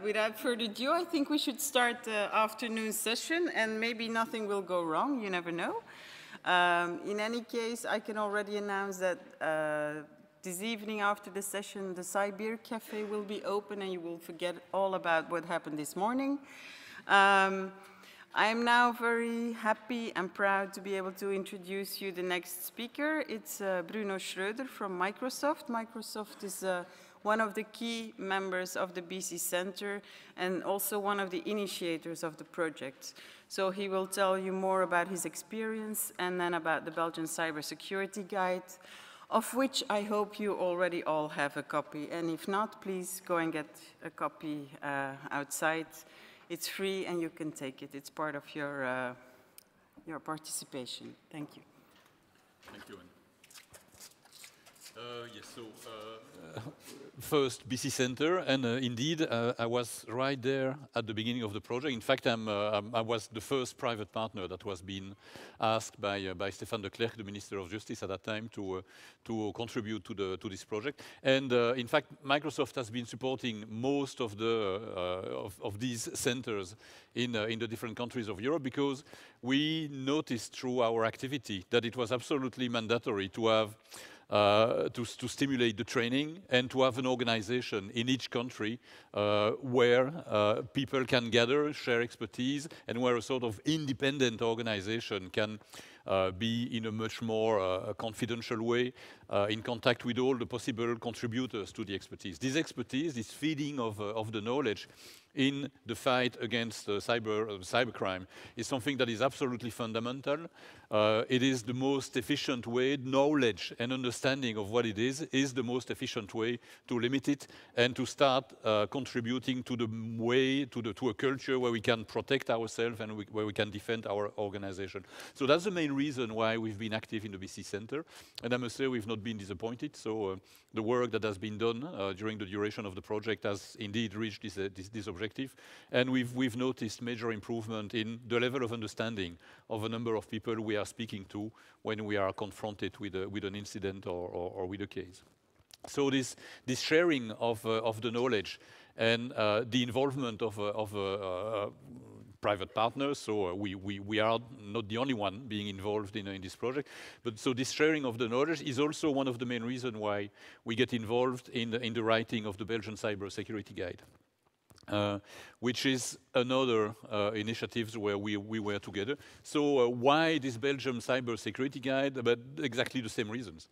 Without further ado, I think we should start the afternoon session, and maybe nothing will go wrong, you never know. In any case, I can already announce that this evening after the session, the Cyber Cafe will be open and you will forget all about what happened this morning. I am now very happy and proud to be able to introduce you the next speaker. It's Bruno Schröder from Microsoft. Microsoft is one of the key members of the B-CCENTRE and also one of the initiators of the project. So he will tell you more about his experience and then about the Belgian CyberSecurity Guide, of which I hope you already all have a copy. And if not, please go and get a copy outside. It's free and you can take it. It's part of your participation. Thank you. Thank you, Anne. Yes, so first B-CCENTRE, and indeed I was right there at the beginning of the project. In fact, I was the first private partner that was being asked by Stéphane de Klerk, the Minister of Justice at that time, to contribute to this project. And in fact, Microsoft has been supporting most of these centers in the different countries of Europe, because we noticed through our activity that it was absolutely mandatory to have to stimulate the training and to have an organization in each country where people can gather, share expertise, and where a sort of independent organization can be in a much more confidential way in contact with all the possible contributors to the expertise. This expertise, this feeding of the knowledge in the fight against cybercrime is something that is absolutely fundamental. It is the most efficient way. Knowledge and understanding of what it is the most efficient way to limit it and to start contributing to the way, to a culture where we can protect ourselves and where we can defend our organization. So that's the main reason why we've been active in the B-CCENTRE. And I must say we've not been disappointed. So the work that has been done during the duration of the project has indeed reached this objective. And we've noticed major improvement in the level of understanding of a number of people we are speaking to when we are confronted with an incident or with a case. So this sharing of the knowledge and the involvement of private partners, so we are not the only one being involved in this project, but so this sharing of the knowledge is also one of the main reasons why we get involved in the writing of the Belgian CyberSecurity Guide. Which is another initiative where we were together. So why this Belgium CyberSecurity Guide? But exactly the same reasons.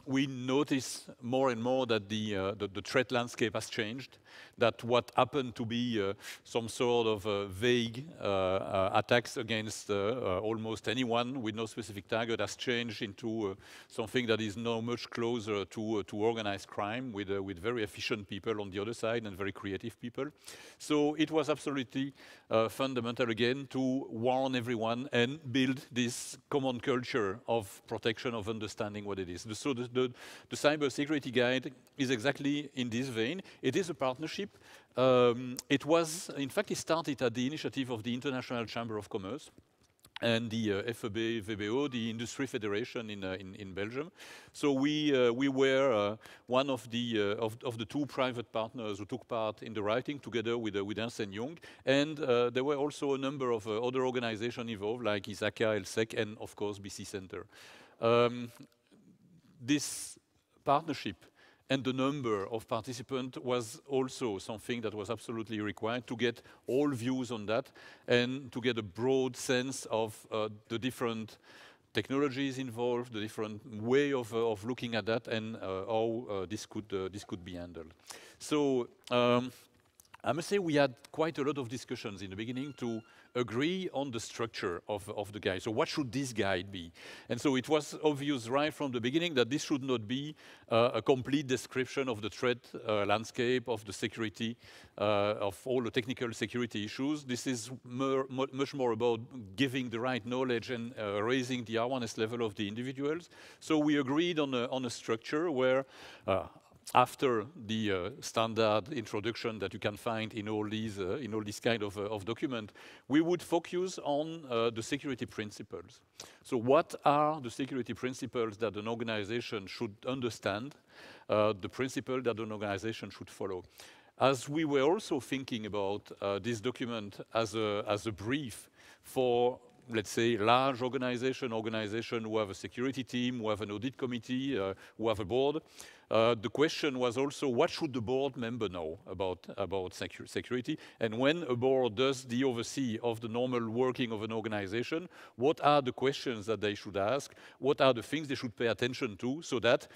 We notice more and more that the threat landscape has changed, that what happened to be some sort of vague attacks against almost anyone with no specific target has changed into something that is now much closer to organized crime with very efficient people on the other side and very creative people. So it was absolutely fundamental again to warn everyone and build this common culture of protection, of understanding what it is. So the CyberSecurity Guide is exactly in this vein. It is a partnership. It started at the initiative of the International Chamber of Commerce and the FEB VBO, the Industry Federation in Belgium. So we were one of the two private partners who took part in the writing together with Ernst & Young. And there were also a number of other organizations involved, like ISACA, ELSEC, and of course B-CCENTRE. This partnership and the number of participants was also something that was absolutely required to get all views on that and to get a broad sense of the different technologies involved, the different way of looking at that, and how this could be handled. So I must say we had quite a lot of discussions in the beginning to agree on the structure of the guide. So what should this guide be? And so it was obvious right from the beginning that this should not be a complete description of the threat landscape, of the security, of all the technical security issues. This is much more about giving the right knowledge and raising the awareness level of the individuals. So we agreed on a structure where after the standard introduction that you can find in all these kind of document, we would focus on the security principles. So what are the security principles that an organization should understand, the principle that an organization should follow? as we were also thinking about this document as a brief for, let's say, large organization who have a security team, who have an audit committee, who have a board. The question was also, what should the board member know about security? And when a board does the oversee of the normal working of an organization, what are the questions that they should ask? What are the things they should pay attention to, so that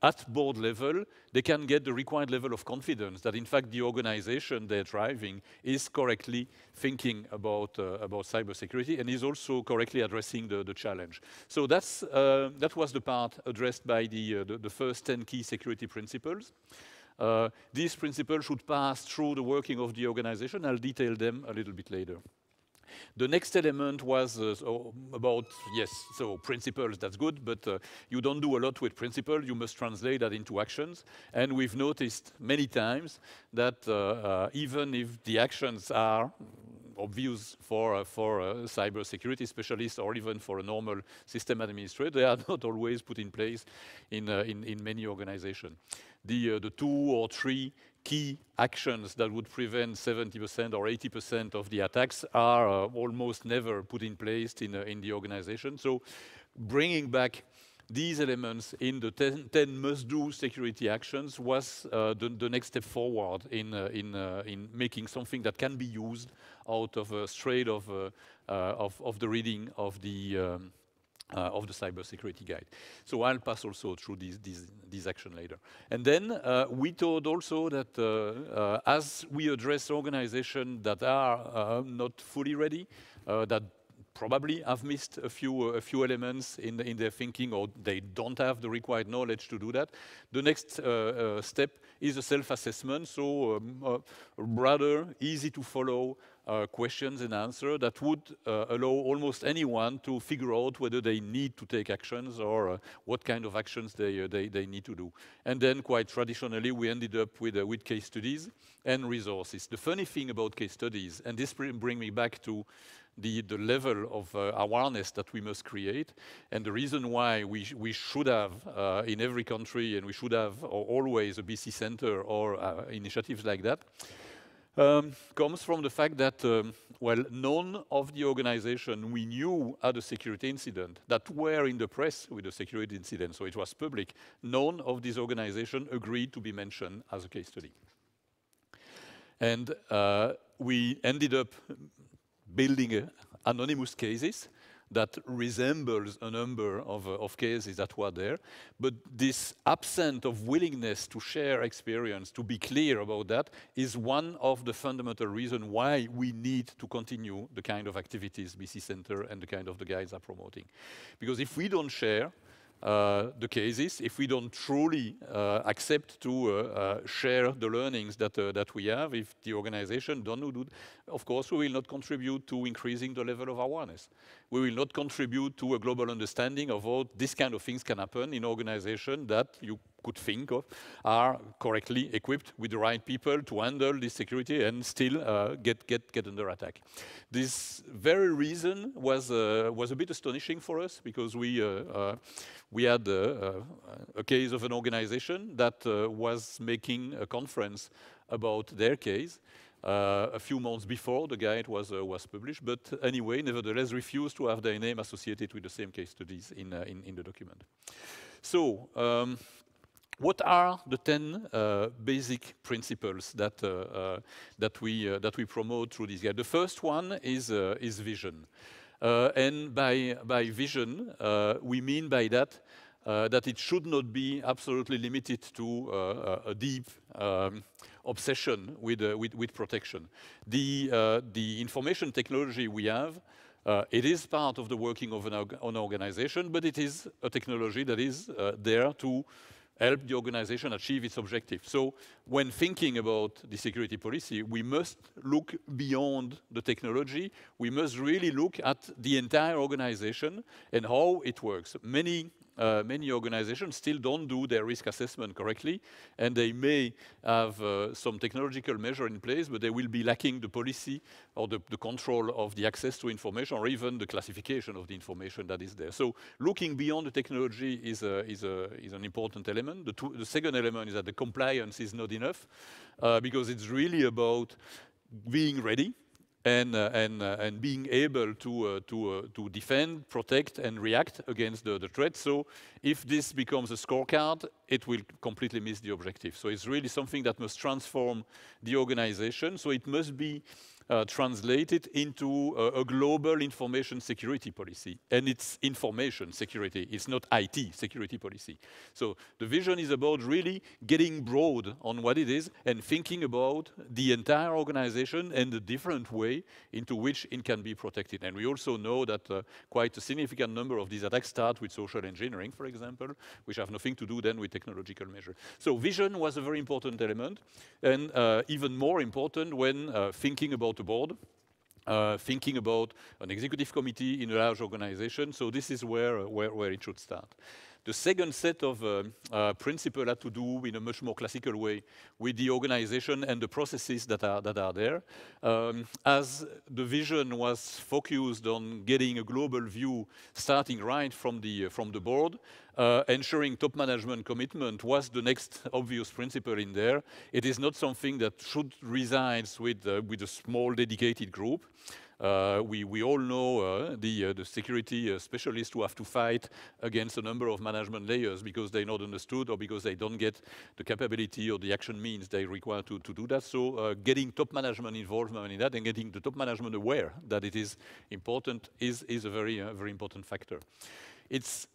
at board level, they can get the required level of confidence that, in fact, the organization they're driving is correctly thinking about cybersecurity and is also correctly addressing the challenge. So that was the part addressed by the first 10 key security principles. These principles should pass through the working of the organization. I'll detail them a little bit later. The next element was about, yes, so principles, that's good, but you don't do a lot with principles. You must translate that into actions. And we've noticed many times that even if the actions are obvious for a cybersecurity specialist or even for a normal system administrator, they are not always put in place in many organizations. The 2 or 3 key actions that would prevent 70% or 80% of the attacks are almost never put in place in the organization. So bringing back these elements in the 10 must-do security actions was the next step forward in making something that can be used out of straight of the reading of the cybersecurity guide. So I'll pass also through these actions later. And then we thought also that as we address organizations that are not fully ready, that probably have missed a few elements in their thinking, or they don't have the required knowledge to do that, the next step is a self-assessment, so rather easy to follow questions and answers that would allow almost anyone to figure out whether they need to take actions or what kind of actions they need to do. And then quite traditionally, we ended up with case studies and resources. The funny thing about case studies, and this brings me back to the level of awareness that we must create, and the reason why we should have in every country, and we should have always a B-CCENTRE or initiatives like that, comes from the fact that, well, none of the organization we knew had a security incident that were in the press with a security incident, so it was public. None of these organizations agreed to be mentioned as a case study. And we ended up building anonymous cases that resembles a number of cases that were there. But this absence of willingness to share experience, to be clear about that, is one of the fundamental reasons why we need to continue the kind of activities B-CCENTRE and the kind of the guides are promoting. Because if we don't share the cases, if we don't truly accept to share the learnings that we have, if the organization don't do, of course, we will not contribute to increasing the level of awareness. We will not contribute to a global understanding of how this kind of things can happen in organizations that you could think of are correctly equipped with the right people to handle this security and still get under attack. This very reason was a bit astonishing for us, because we had a case of an organization that was making a conference about their case a few months before the guide was published, but anyway, nevertheless refused to have their name associated with the same case studies in the document. So, what are the 10 basic principles that we promote through this guide? The first one is vision, and by vision we mean by that that it should not be absolutely limited to a deep obsession with protection. The information technology we have, it is part of the working of an organization, but it is a technology that is there to help the organization achieve its objective. So when thinking about the security policy, we must look beyond the technology. We must really look at the entire organization and how it works. Many many organizations still don't do their risk assessment correctly, and they may have some technological measure in place, but they will be lacking the policy or the control of the access to information, or even the classification of the information that is there. So looking beyond the technology is an important element. The second element is that the compliance is not enough, because it's really about being ready and being able to defend, protect, and react against the threat. So if this becomes a scorecard, it will completely miss the objective. So it's really something that must transform the organization. So it must be translated into a global information security policy. And it's information security, it's not IT security policy. So the vision is about really getting broad on what it is and thinking about the entire organization and the different way into which it can be protected. And we also know that quite a significant number of these attacks start with social engineering, for example, which have nothing to do then with technological measures. So vision was a very important element, and even more important when thinking about the board, thinking about an executive committee in a large organization. So this is where it should start. The second set of principles had to do in a much more classical way with the organization and the processes that are there. As the vision was focused on getting a global view, starting right from the board, ensuring top management commitment was the next obvious principle in there. It is not something that should reside with a small dedicated group. We all know the security specialists who have to fight against a number of management layers because they're not understood or because they don't get the capability or the action means they require to do that. So getting top management involvement in that and getting the top management aware that it is important is a very important factor.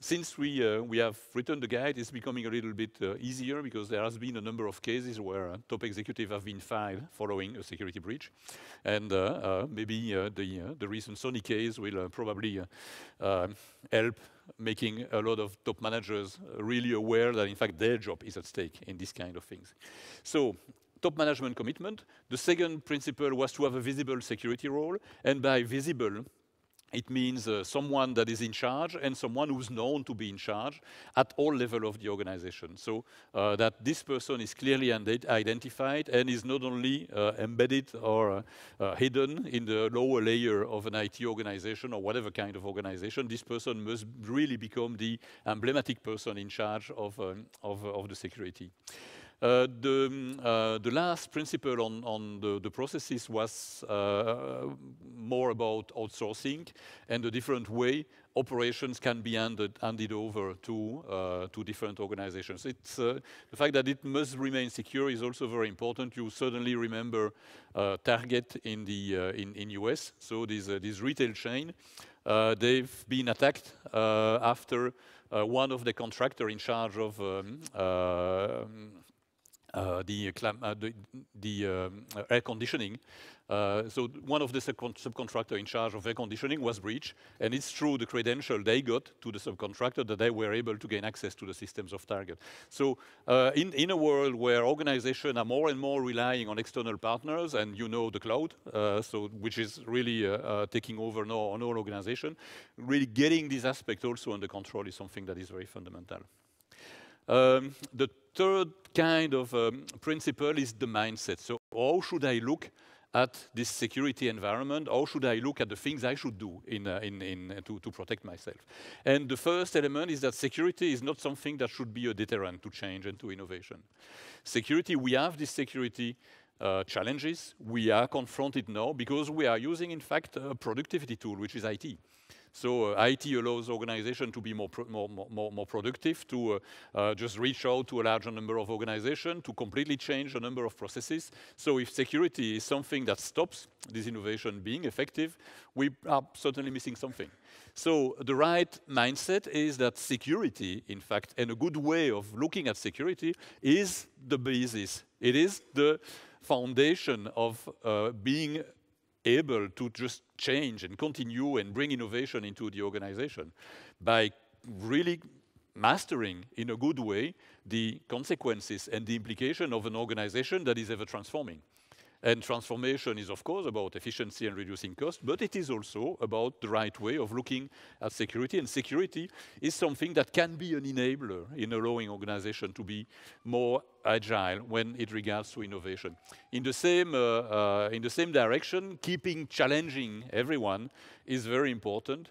Since we have written the guide, it's becoming a little bit easier because there has been a number of cases where top executives have been fired following a security breach. And maybe the recent Sony case will probably help making a lot of top managers really aware that in fact their job is at stake in these kind of things. So top management commitment. The second principle was to have a visible security role, and by visible, it means someone that is in charge and someone who's known to be in charge at all levels of the organization. So that this person is clearly identified and is not only embedded or hidden in the lower layer of an IT organization or whatever kind of organization. This person must really become the emblematic person in charge of the security. The last principle on the processes was more about outsourcing and the different way operations can be handed over to different organizations. It's the fact that it must remain secure is also very important. You certainly remember Target in US. So this retail chain, they've been attacked after one of the contractors in charge of the air conditioning. So one of the subcontractors in charge of air conditioning was breached, and it's through the credential they got to the subcontractor that they were able to gain access to the systems of Target. So in a world where organizations are more and more relying on external partners, and you know the cloud, which is really taking over now on all organizations, really getting this aspect also under control is something that is very fundamental. The third kind of principle is the mindset. So how should I look at this security environment? How should I look at the things I should do to protect myself? And the first element is that security is not something that should be a deterrent to change and to innovation. Security, we have these security challenges. We are confronted now because we are using, in fact, a productivity tool, which is IT. So IT allows organizations to be more productive, to just reach out to a larger number of organizations, to completely change a number of processes. So if security is something that stops this innovation being effective, we are certainly missing something. So the right mindset is that security, in fact, and a good way of looking at security is the basis. It is the foundation of being able to just change and continue and bring innovation into the organization by really mastering in a good way the consequences and the implication of an organization that is ever transforming. And transformation is, of course, about efficiency and reducing cost, but it is also about the right way of looking at security. And security is something that can be an enabler in allowing organizations to be more agile when it regards to innovation. In the same direction, keeping challenging everyone is very important.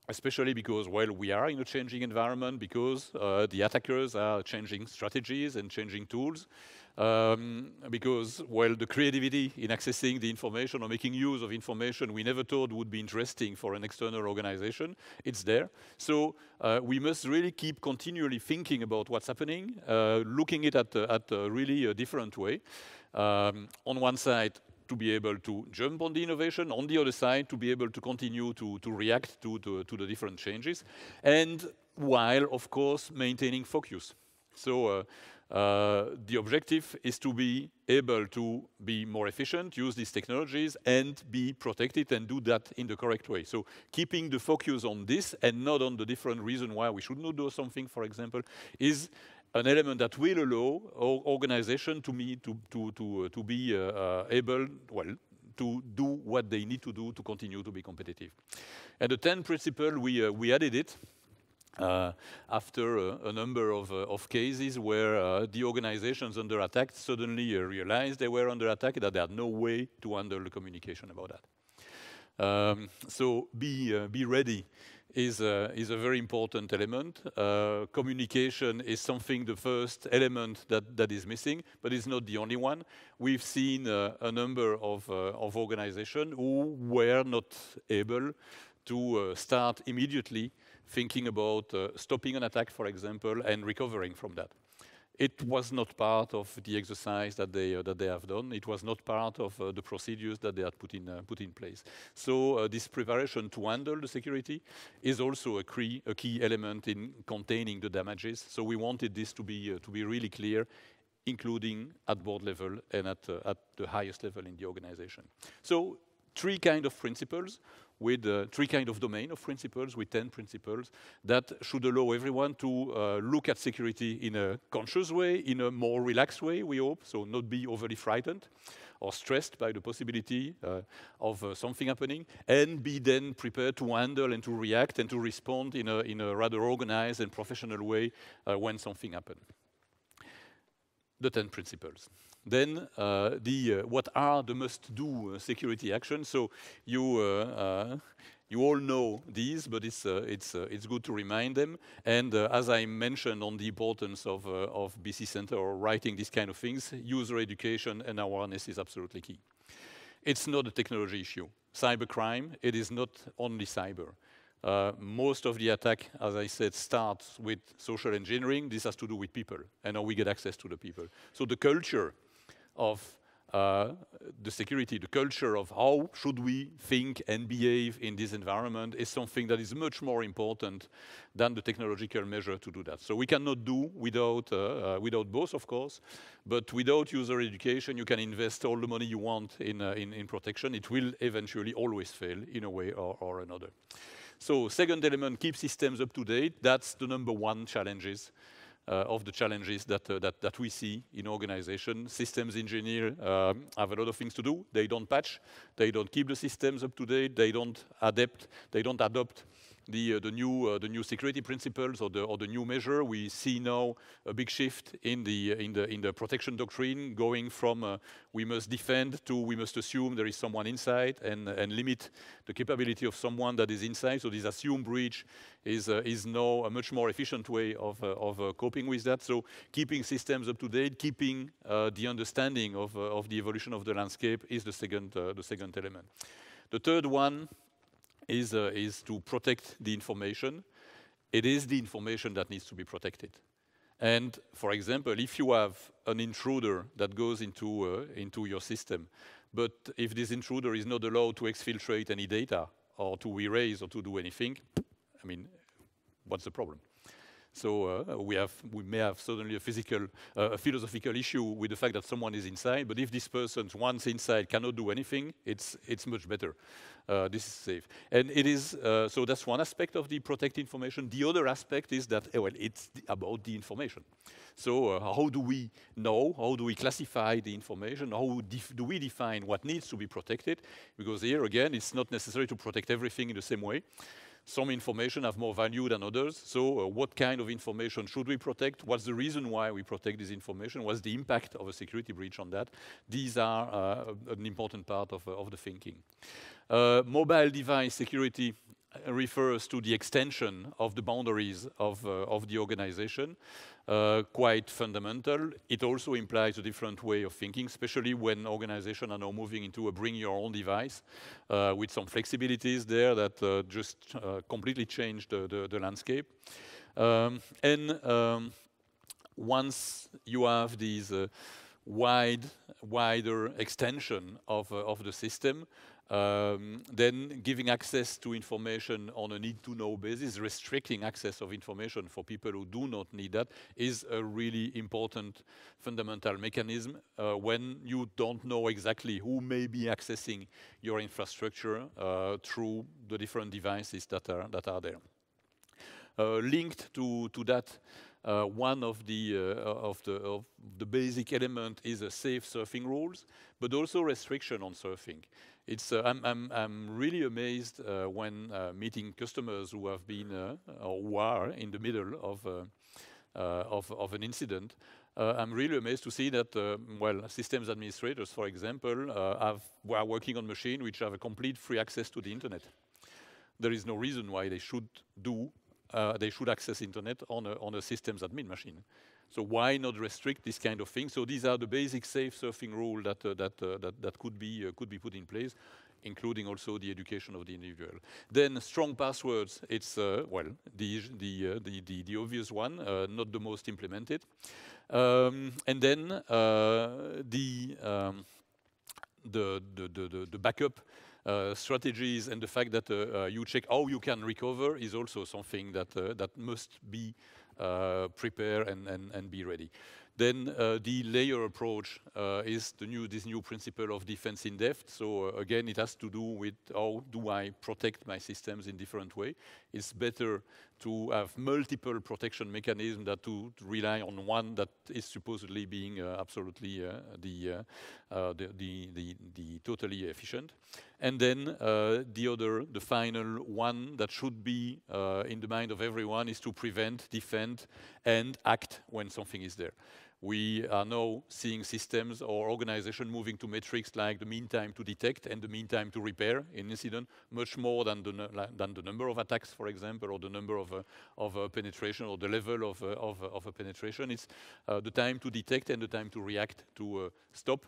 Especially because, well, we are in a changing environment, because the attackers are changing strategies and changing tools, because, well, the creativity in accessing the information or making use of information we never thought would be interesting for an external organization, it's there. So we must really keep continually thinking about what's happening, looking at a really different way. On one side, to be able to jump on the innovation, on the other side, to be able to continue to react to the different changes, and while, of course, maintaining focus. So the objective is to be able to be more efficient, use these technologies, and be protected, and do that in the correct way. So keeping the focus on this and not on the different reason why we should not do something, for example, is an element that will allow our organization to be able, well, to do what they need to do to continue to be competitive. And the 10 principle, we added it after a number of cases where the organizations under attack suddenly realized they were under attack, that they had no way to handle the communication about that. So be ready is a very important element. Communication is something, the first element that is missing, but it's not the only one. We've seen a number of organizations who were not able to start immediately thinking about stopping an attack, for example, and recovering from that. It was not part of the exercise that they have done. It was not part of the procedures that they had put in place. So this preparation to handle the security is also a key element in containing the damages. So we wanted this to be really clear, including at board level and at the highest level in the organization. So 3 kind of principles, with 3 kind of domain of principles, with 10 principles that should allow everyone to look at security in a conscious way, in a more relaxed way, we hope, so not be overly frightened or stressed by the possibility of something happening, and be then prepared to handle and to react and to respond in a rather organized and professional way when something happens. The 10 principles. Then what are the must-do security actions? So you all know these, but it's good to remind them. And as I mentioned on the importance of B-CCENTRE or writing these kind of things, user education and awareness is absolutely key. It's not a technology issue. Cybercrime, it is not only cyber. Most of the attack, as I said, starts with social engineering. This has to do with people and how we get access to the people. So the culture of the security, the culture of how should we think and behave in this environment is something that is much more important than the technological measure to do that. So we cannot do without both, of course, but without user education, you can invest all the money you want in protection. It will eventually always fail in a way or another. So second element, keep systems up to date. That's the number 1 challenges. Of the challenges that we see in organization. Systems engineers have a lot of things to do. They don't patch, they don't keep the systems up to date, they don't adapt, they don't adopt the new security principles or the new measure. We see now a big shift in the protection doctrine, going from we must defend to we must assume there is someone inside and limit the capability of someone that is inside. So this assumed breach is now a much more efficient way of coping with that. So keeping systems up to date, keeping the understanding of the evolution of the landscape is the second element. The third one is to protect the information. It is the information that needs to be protected. And for example, if you have an intruder that goes into your system, but if this intruder is not allowed to exfiltrate any data or to erase or to do anything, I mean, what's the problem? So we may have suddenly a philosophical issue with the fact that someone is inside, but if this person once inside cannot do anything, it's much better. This is safe. And it is, so that's one aspect of the protect information. The other aspect is that, well, it's about the information. So how do we know, how do we classify the information, how do we define what needs to be protected? Because here, again, it's not necessary to protect everything in the same way. Some information have more value than others. So what kind of information should we protect? What's the reason why we protect this information? What's the impact of a security breach on that? These are an important part of the thinking. Mobile device security refers to the extension of the boundaries of the organization. Quite fundamental. It also implies a different way of thinking, especially when organizations are now moving into a bring your own device with some flexibilities there that just completely change the landscape. Once you have these wider extension of the system, then giving access to information on a need-to-know basis, restricting access of information for people who do not need that, is a really important fundamental mechanism when you don't know exactly who may be accessing your infrastructure through the different devices that are there. Linked to that, one of the basic element is safe surfing rules, but also restriction on surfing. It's I'm really amazed when meeting customers who have been or who are in the middle of an incident. I'm really amazed to see that well, systems administrators, for example, are working on machines which have a complete free access to the internet. There is no reason why they should access internet on a systems admin machine. So why not restrict this kind of thing? So these are the basic safe surfing rule that could be put in place, including also the education of the individual. Then strong passwords. It's well, the obvious one, not the most implemented. And then the backup strategies and the fact that you check how you can recover is also something that must be prepared and be ready. Then the layer approach is this new principle of defense in depth. So again, it has to do with how do I protect my systems in different way. It's better to have multiple protection mechanisms than to rely on one that is supposedly being absolutely the totally efficient. And then the final one that should be in the mind of everyone is to prevent, defend, and act when something is there. We are now seeing systems or organizations moving to metrics like the mean time to detect and the mean time to repair an incident, much more than the number of attacks, for example, or the number of penetration or the level of a penetration. It's the time to detect and the time to react, to stop,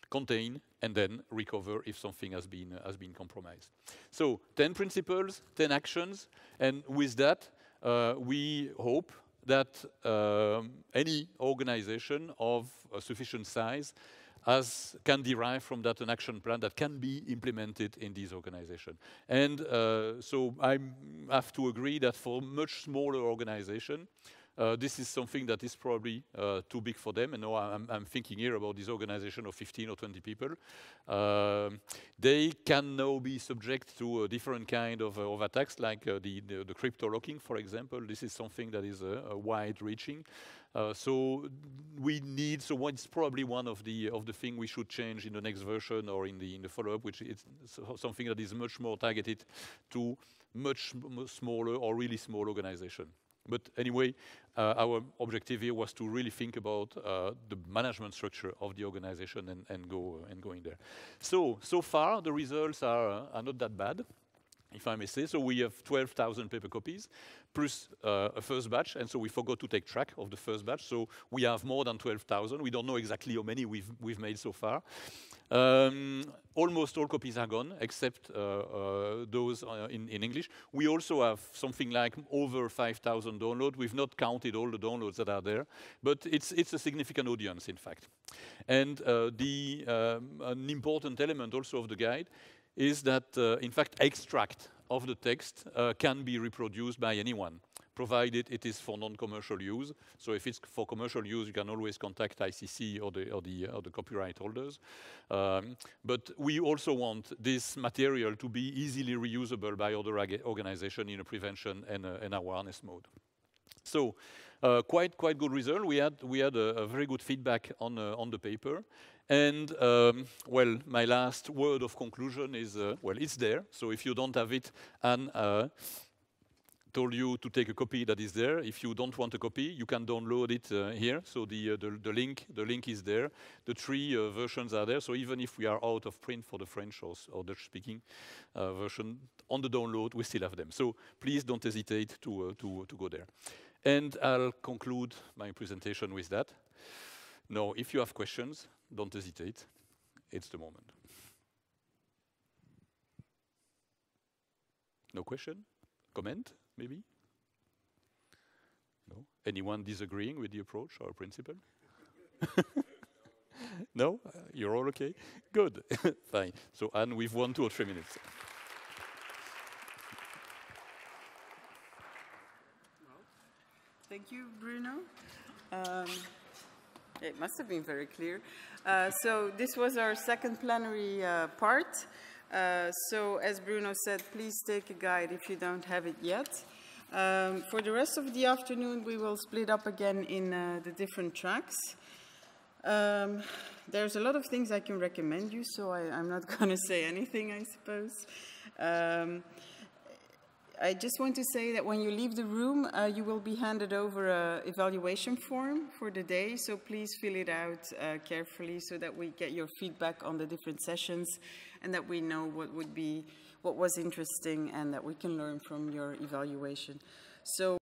contain, and then recover if something has been compromised. So 10 principles, 10 actions, and with that, we hope that any organization of a sufficient size can derive from that an action plan that can be implemented in these organizations. And so I have to agree that for much smaller organization, this is something that is probably too big for them. And now I'm thinking here about this organization of 15 or 20 people. They can now be subject to a different kind of attacks, like the crypto locking, for example. This is something that is wide-reaching. So it's probably one of the thing we should change in the next version or in the follow-up, which is something that is much more targeted to much smaller or really small organization. But anyway, our objective here was to really think about the management structure of the organization and going there. So far, the results are not that bad, if I may say. So we have 12,000 paper copies, plus a first batch, and so we forgot to take track of the first batch. So we have more than 12,000. We don't know exactly how many we've made so far. Almost all copies are gone, except those in English. We also have something like over 5,000 downloads. We've not counted all the downloads that are there, but it's a significant audience, in fact. And an important element also of the guide is that, in fact, extract of the text can be reproduced by anyone. provided it is for non-commercial use. So if it's for commercial use, you can always contact ICC or the copyright holders. But we also want this material to be easily reusable by other organizations in a prevention and awareness mode. So quite good result. We had a very good feedback on the paper. And, well, my last word of conclusion is, well, it's there. So if you don't have it, Anne told you to take a copy that is there. If you don't want a copy, you can download it here. So the link is there. The 3 versions are there. So even if we are out of print for the French or Dutch-speaking version, on the download, we still have them. So please don't hesitate to go there. And I'll conclude my presentation with that. Now, if you have questions, don't hesitate. It's the moment. No question? Comment, maybe? No? Anyone disagreeing with the approach or principle? No? You're all okay? Good. Fine. So, Anne, we've won 2 or 3 minutes. Thank you, Bruno. It must have been very clear. So this was our second plenary part. So as Bruno said, please take a guide if you don't have it yet. For the rest of the afternoon, we will split up again in the different tracks. There's a lot of things I can recommend you, so I'm not going to say anything, I suppose. I just want to say that when you leave the room, you will be handed over an evaluation form for the day. So please fill it out carefully so that we get your feedback on the different sessions and that we know what was interesting and that we can learn from your evaluation. So